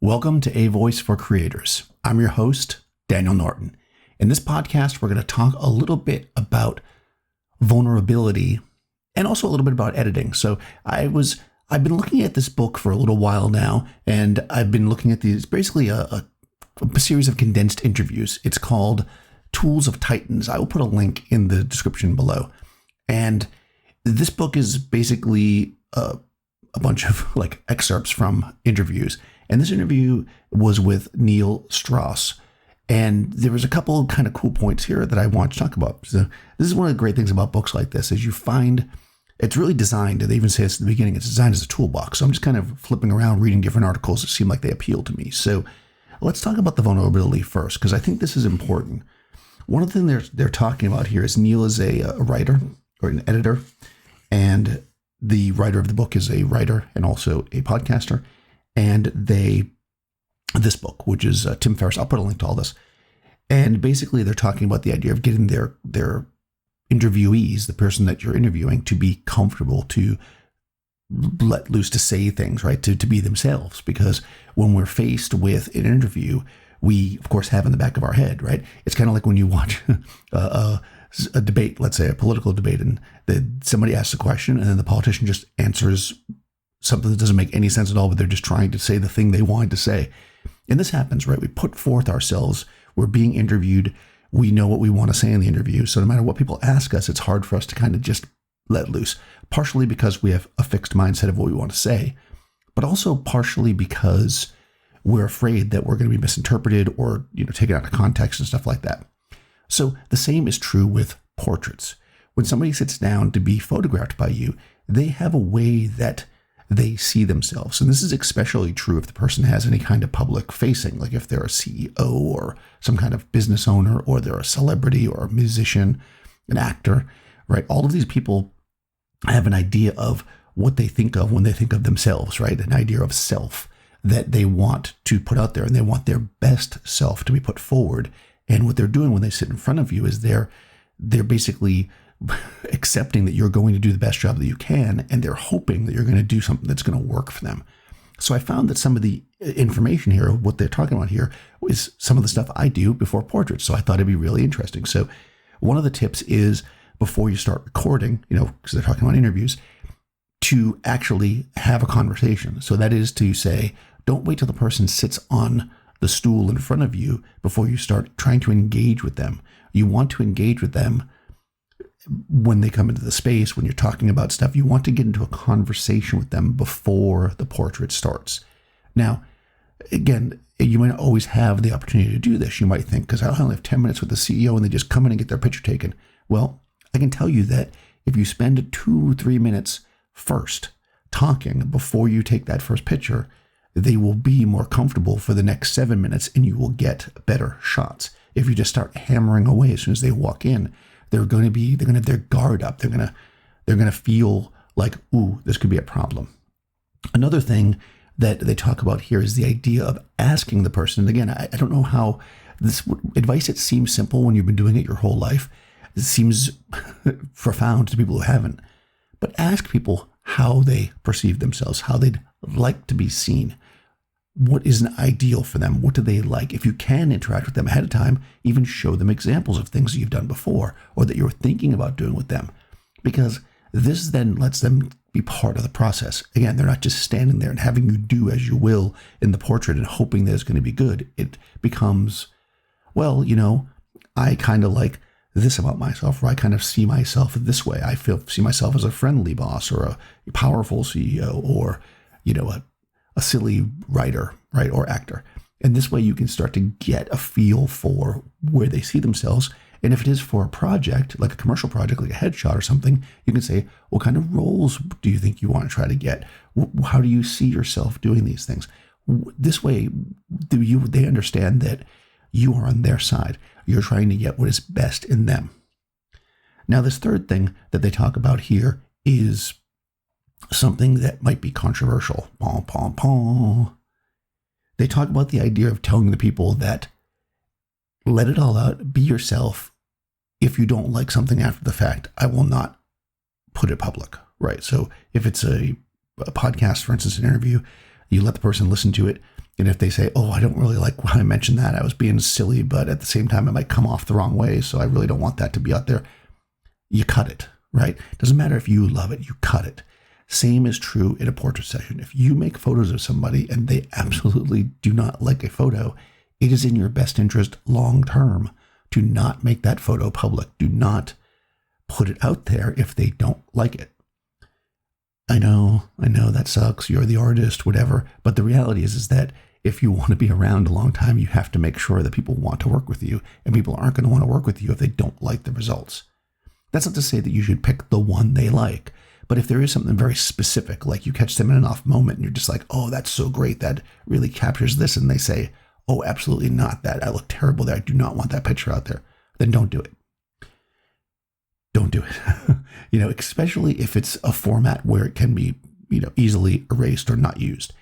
Welcome to AVoice for Creators. I'm your host, Daniel Norton. In this podcast, we're going to talk a little bit about vulnerability and also a little bit about editing. So I've been looking at this book for a little while now, and I've been looking at these basically a series of condensed interviews. It's called Tools of Titans. I will put a link in the description below. And this book is basically a bunch of like excerpts from interviews. And this interview was with Neil Strauss. And there was a couple of kind of cool points here that I want to talk about. So this is one of the great things about books like this is you find it's really designed, they even say this at the beginning, it's designed as a toolbox. So I'm just kind of flipping around, reading different articles that seem like they appeal to me. So let's talk about the vulnerability first, because I think this is important. One of the things they're talking about here is Neil is a writer or an editor, and the writer of the book is a writer and also a podcaster. And this book, which is Tim Ferriss, I'll put a link to all this. And basically they're talking about the idea of getting their interviewees, the person that you're interviewing, to be comfortable to let loose, to say things, right? To be themselves. Because when we're faced with an interview, we, of course, have in the back of our head, right? It's kind of like when you watch a debate, let's say a political debate, and somebody asks a question and then the politician just answers something that doesn't make any sense at all, but they're just trying to say the thing they wanted to say. And this happens, right? We put forth ourselves. We're being interviewed. We know what we want to say in the interview. So no matter what people ask us, it's hard for us to kind of just let loose, partially because we have a fixed mindset of what we want to say, but also partially because we're afraid that we're going to be misinterpreted or, taken out of context and stuff like that. So the same is true with portraits. When somebody sits down to be photographed by you, they have a way that they see themselves. And this is especially true if the person has any kind of public facing, like if they're a CEO or some kind of business owner, or they're a celebrity or a musician, an actor, right? All of these people have an idea of what they think of when they think of themselves, right? An idea of self that they want to put out there, and they want their best self to be put forward. And what they're doing when they sit in front of you is they're basically accepting that you're going to do the best job that you can, and they're hoping that you're going to do something that's going to work for them. So I found that some of the information here, what they're talking about here, is some of the stuff I do before portraits. So I thought it'd be really interesting. So one of the tips is before you start recording, because they're talking about interviews, to actually have a conversation. So that is to say, don't wait till the person sits on the stool in front of you before you start trying to engage with them. You want to engage with them when they come into the space, when you're talking about stuff. You want to get into a conversation with them before the portrait starts. Now, again, you might not always have the opportunity to do this. You might think, because I only have 10 minutes with the CEO and they just come in and get their picture taken. Well, I can tell you that if you spend 2-3 minutes first talking before you take that first picture, they will be more comfortable for the next 7 minutes and you will get better shots. If you just start hammering away as soon as they walk in, they're going to have their guard up. They're going to feel like, ooh, this could be a problem. Another thing that they talk about here is the idea of asking the person. And again, I don't know how this advice, it seems simple when you've been doing it your whole life. It seems profound to people who haven't. But ask people how they perceive themselves, how they'd like to be seen. What is an ideal for them? What do they like? If you can interact with them ahead of time, even show them examples of things that you've done before or that you're thinking about doing with them. Because this then lets them be part of the process. Again, they're not just standing there and having you do as you will in the portrait and hoping that it's going to be good. It becomes, well, I kind of like this about myself, or I kind of see myself this way. I see myself as a friendly boss or a powerful CEO or, a silly writer, right, or actor. And this way you can start to get a feel for where they see themselves. And if it is for a project, like a commercial project, like a headshot or something, you can say, what kind of roles do you think you want to try to get? How do you see yourself doing these things? This way, they understand that you are on their side. You're trying to get what is best in them. Now, this third thing that they talk about here is something that might be controversial. They talk about the idea of telling the people that let it all out, be yourself. If you don't like something after the fact, I will not put it public, right? So if it's a podcast, for instance, an interview, you let the person listen to it. And if they say, oh, I don't really like when I mentioned that, I was being silly, but at the same time, it might come off the wrong way. So I really don't want that to be out there. You cut it, right? Doesn't matter if you love it, you cut it. Same is true in a portrait session. If you make photos of somebody and they absolutely do not like a photo, it is in your best interest long term to not make that photo public. Do not put it out there if they don't like it. I know that sucks. You're the artist, whatever. But the reality is that if you want to be around a long time, you have to make sure that people want to work with you, and people aren't going to want to work with you if they don't like the results. That's not to say that you should pick the one they like. But if there is something very specific, like you catch them in an off moment and you're just like, oh, that's so great, that really captures this, and they say, oh, absolutely not, that I look terrible there, I do not want that picture out there, then don't do it. Don't do it. Especially if it's a format where it can be, easily erased or not used.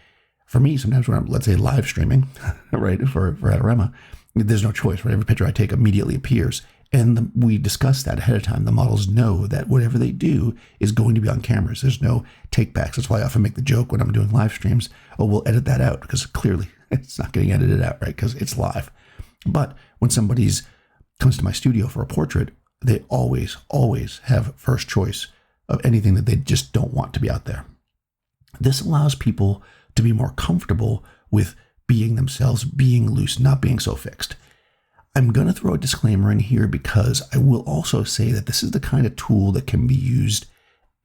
For me, sometimes when I'm, let's say, live streaming, right, for Adorama, there's no choice, right? Every picture I take immediately appears. And we discuss that ahead of time. The models know that whatever they do is going to be on cameras. There's no take backs. That's why I often make the joke when I'm doing live streams, oh, we'll edit that out, because clearly it's not getting edited out, right? Because it's live. But when somebody's comes to my studio for a portrait, they always have first choice of anything that they just don't want to be out there. This allows people to be more comfortable with being themselves, being loose, not being so fixed. I'm going to throw a disclaimer in here because I will also say that this is the kind of tool that can be used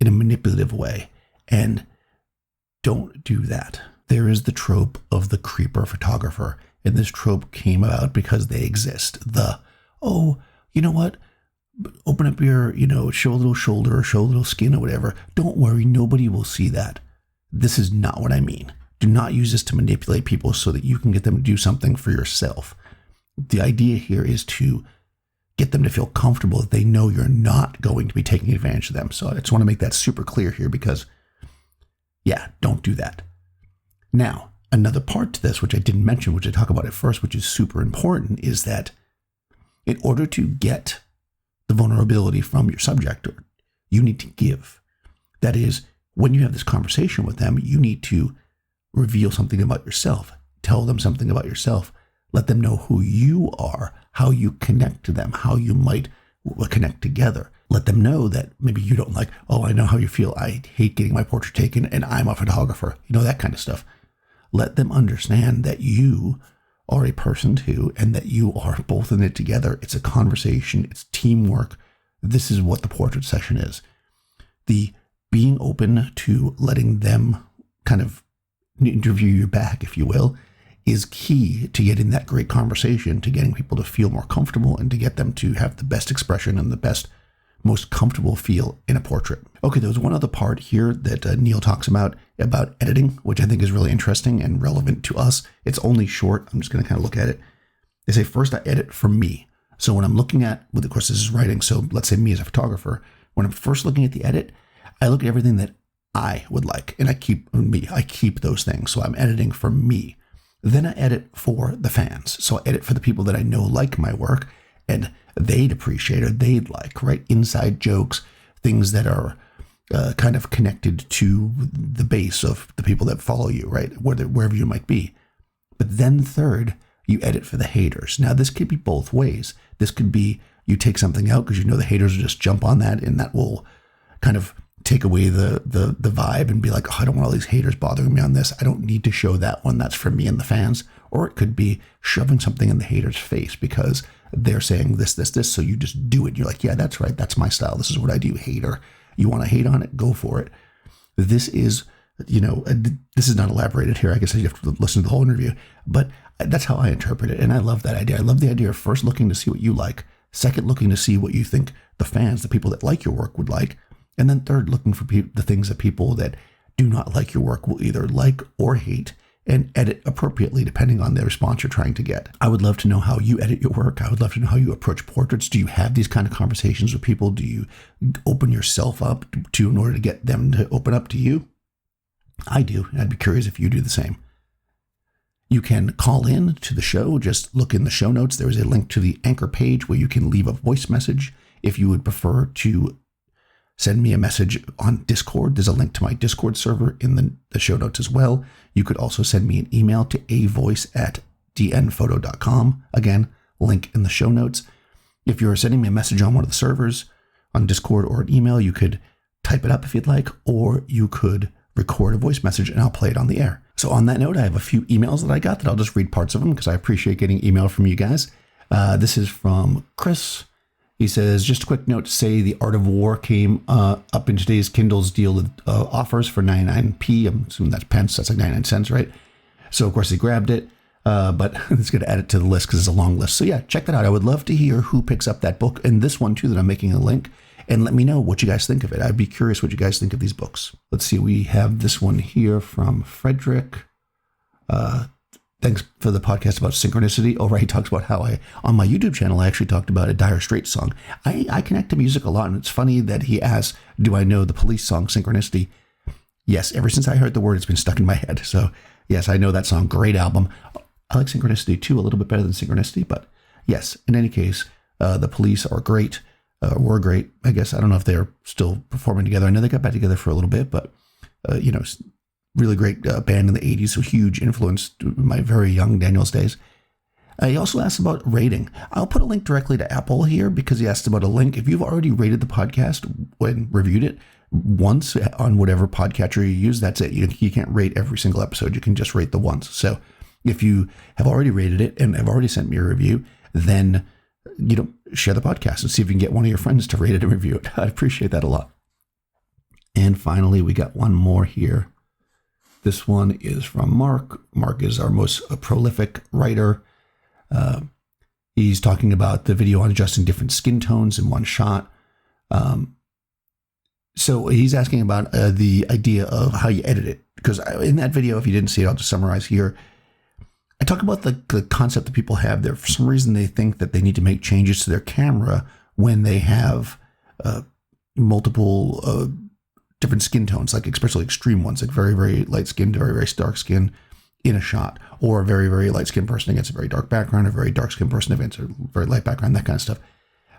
in a manipulative way, and don't do that. There is the trope of the creeper photographer, and this trope came about because they exist. Oh, you know what? Open up your, show a little shoulder or show a little skin or whatever. Don't worry, nobody will see that. This is not what I mean. Do not use this to manipulate people so that you can get them to do something for yourself. The idea here is to get them to feel comfortable that they know you're not going to be taking advantage of them. So I just want to make that super clear here because, don't do that. Now, another part to this, which I didn't mention, which I talk about at first, which is super important, is that in order to get the vulnerability from your subject, you need to give. That is, when you have this conversation with them, you need to reveal something about yourself, tell them something about yourself, let them know who you are, how you connect to them, how you might connect together. Let them know that maybe you don't like, oh, I know how you feel, I hate getting my portrait taken and I'm a photographer, that kind of stuff. Let them understand that you are a person too, and that you are both in it together. It's a conversation, it's teamwork. This is what the portrait session is. The being open to letting them kind of interview you back, if you will, is key to getting that great conversation, to getting people to feel more comfortable and to get them to have the best expression and the best, most comfortable feel in a portrait. Okay, there was one other part here that Neil talks about editing, which I think is really interesting and relevant to us. It's only short. I'm just going to kind of look at it. They say, first, I edit for me. So when I'm looking at, well, of course, this is writing. So let's say me as a photographer, when I'm first looking at the edit, I look at everything that I would like, and I keep those things. So I'm editing for me. Then I edit for the fans. So I edit for the people that I know like my work and they'd appreciate or they'd like, right? Inside jokes, things that are kind of connected to the base of the people that follow you, right? Wherever you might be. But then third, you edit for the haters. Now, this could be both ways. This could be you take something out because the haters will just jump on that, and that will kind of take away the vibe and be like, oh, I don't want all these haters bothering me on this. I don't need to show that one. That's for me and the fans. Or it could be shoving something in the hater's face because they're saying this. So you just do it. You're like, yeah, that's right. That's my style. This is what I do. Hater. You want to hate on it? Go for it. This is, this is not elaborated here. I guess you have to listen to the whole interview, but that's how I interpret it. And I love that idea. I love the idea of first looking to see what you like. Second, looking to see what you think the fans, the people that like your work would like. And then third, looking for the things that people that do not like your work will either like or hate, and edit appropriately depending on the response you're trying to get. I would love to know how you edit your work. I would love to know how you approach portraits. Do you have these kind of conversations with people? Do you open yourself up in order to get them to open up to you? I do. I'd be curious if you do the same. You can call in to the show. Just look in the show notes. There is a link to the Anchor page where you can leave a voice message if you would prefer to send me a message on Discord. There's a link to my Discord server in the show notes as well. You could also send me an email to avoice@dnphoto.com. Again, link in the show notes. If you're sending me a message on one of the servers on Discord or an email, you could type it up if you'd like, or you could record a voice message and I'll play it on the air. So on that note, I have a few emails that I got that I'll just read parts of them because I appreciate getting email from you guys. This is from Chris. He says, just a quick note to say The Art of War came up in today's Kindle's deal with offers for 99p. I'm assuming that's pence. That's like 99 cents, right? So, of course, he grabbed it, but it's going to add it to the list because it's a long list. So, yeah, check that out. I would love to hear who picks up that book and this one, too, that I'm making a link. And let me know what you guys think of it. I'd be curious what you guys think of these books. Let's see. We have this one here from Frederick. Thanks for the podcast about synchronicity. Oh, right. He talks about how on my YouTube channel, I actually talked about a Dire Straits song. I connect to music a lot, and it's funny that he asks, do I know the Police song Synchronicity? Yes, ever since I heard the word, it's been stuck in my head. So, yes, I know that song. Great album. I like Synchronicity, too, a little bit better than Synchronicity. But, yes, in any case, the Police are great, were great. I guess I don't know if they're still performing together. I know they got back together for a little bit, but, really great band in the 80s, so huge influence my very young Daniel's days. He also asked about rating. I'll put a link directly to Apple here because he asked about a link. If you've already rated the podcast and reviewed it once on whatever podcatcher you use, that's it. You can't rate every single episode. You can just rate the once. So if you have already rated it and have already sent me a review, then share the podcast and see if you can get one of your friends to rate it and review it. I appreciate that a lot. And finally, we got one more here. This one is from Mark. Mark is our most prolific writer. He's talking about the video on adjusting different skin tones in one shot. So he's asking about the idea of how you edit it. Because in that video, if you didn't see it, I'll just summarize here. I talk about the concept that people have there. For some reason, they think that they need to make changes to their camera when they have multiple different skin tones, like especially extreme ones, like very, very light skin to very, very dark skin in a shot, or a very, very light skinned person against a very dark background, a very dark skinned person against a very light background, that kind of stuff.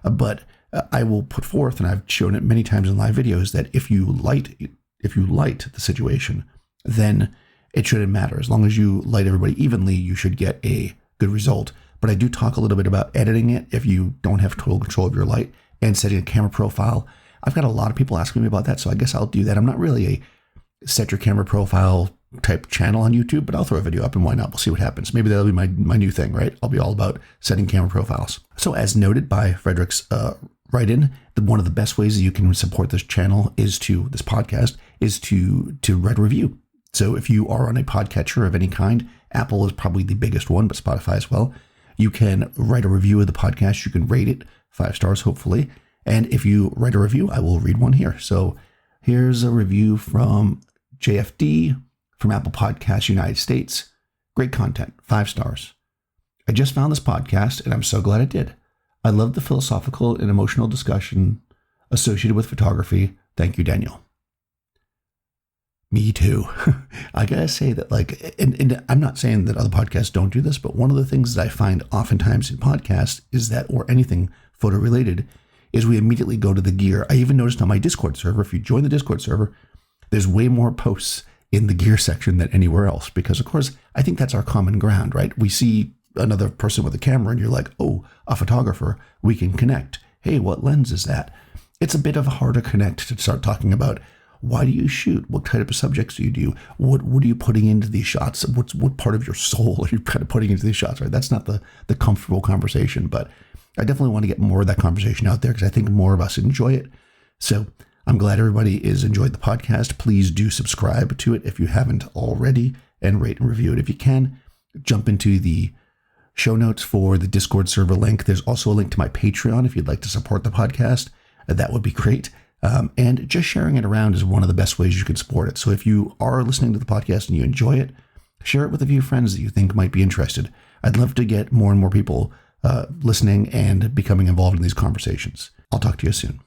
But I will put forth, and I've shown it many times in live videos, that if you light the situation, then it shouldn't matter. As long as you light everybody evenly, you should get a good result. But I do talk a little bit about editing it if you don't have total control of your light and setting a camera profile. I've got a lot of people asking me about that, so I guess I'll do that. I'm not really a set your camera profile type channel on YouTube, but I'll throw a video up and why not? We'll see what happens. Maybe that'll be my new thing, right? I'll be all about setting camera profiles. So as noted by Frederick's write-in, one of the best ways that you can support this channel this podcast is to write a review. So if you are on a podcatcher of any kind, Apple is probably the biggest one, but Spotify as well. You can write a review of the podcast. You can rate it 5 stars, hopefully. And if you write a review, I will read one here. So here's a review from JFD from Apple Podcasts United States. Great content, 5 stars. I just found this podcast and I'm so glad I did. I love the philosophical and emotional discussion associated with photography. Thank you, Daniel. Me too. I gotta say that, and I'm not saying that other podcasts don't do this, but one of the things that I find oftentimes in podcasts is that, or anything photo related, is we immediately go to the gear. I even noticed on my Discord server, if you join the Discord server, there's way more posts in the gear section than anywhere else. Because, of course, I think that's our common ground, right? We see another person with a camera and you're like, oh, a photographer, we can connect. Hey, what lens is that? It's a bit of a harder connect to start talking about why do you shoot? What type of subjects do you do? What are you putting into these shots? What part of your soul are you kind of putting into these shots, right? That's not the comfortable conversation, but I definitely want to get more of that conversation out there because I think more of us enjoy it. So I'm glad everybody is enjoyed the podcast. Please do subscribe to it if you haven't already, and rate and review it if you can. Jump into the show notes for the Discord server link. There's also a link to my Patreon if you'd like to support the podcast. That would be great. And just sharing it around is one of the best ways you can support it. So if you are listening to the podcast and you enjoy it, share it with a few friends that you think might be interested. I'd love to get more and more people listening and becoming involved in these conversations. I'll talk to you soon.